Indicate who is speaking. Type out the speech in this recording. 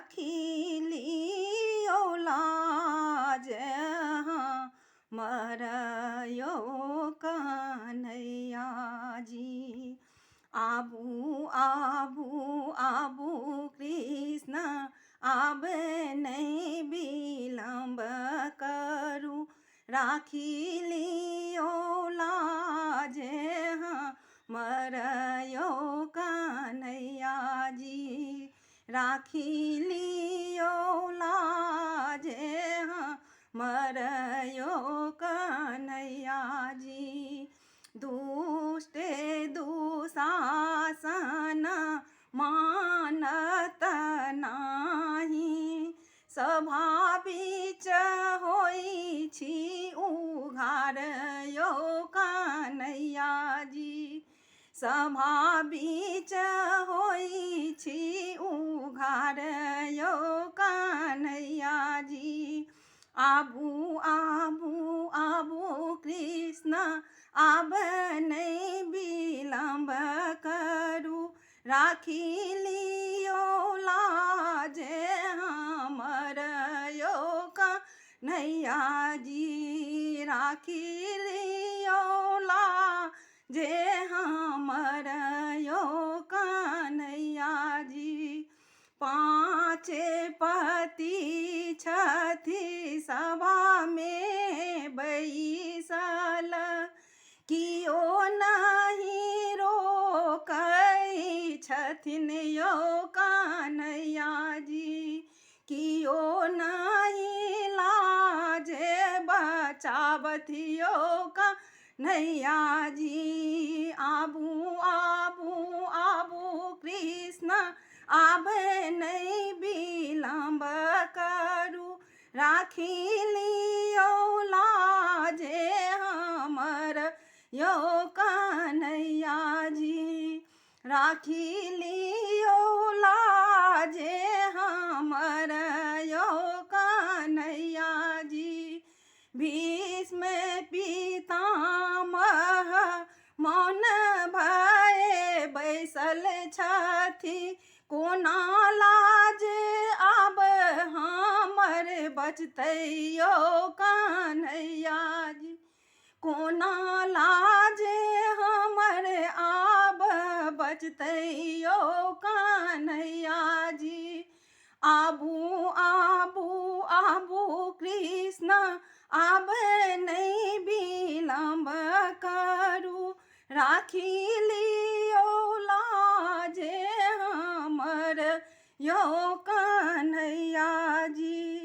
Speaker 1: राखी लियो लाज हमर यो कन्हैया जी। आबू आबू आबू कृष्ण आब नहीं विलम्ब करू, राखी लियो लाज हमर यो कन्हैया जी। राखी लियो लाज हमर यो कन्हैया जी। दुष्ट दुशासन मानत नाही, सभा बीच होई छी उघार यो कन्हैया जी। सभा बीच होई छी उघार यो कन्हैया जी। आबू आबू आबू कृष्ण आब नहीं विलम्ब करू, राखी लियो लाज हमर यो कन्हैया जी। राखी लियो लाज हमर यो कन्हैया जी। पाँचे पति छथि सभा में बैसल, कियो नहीं रोकै छथिन यो कन्हैया जी। कियो नहीं लाज बचावथि यो कन्हैया जी। आबू आबू आबू कृष्ण आब नहीं विलम्ब करू, राखी लियो लाज हमर यो कन्हैया जी। राखी लियो लाज हमर यो कन्हैया जी। भीष्म पितामह मौन भय बैसल छथि, कोना लाज आब हमर बचतै यो कन्हैया जी। कोना लाज हमर आब बचतै यो कन्हैया जी। आबू आबू आबू कृष्ण आब नहीं विलम्ब करू, राखी लियो लाज हमर यो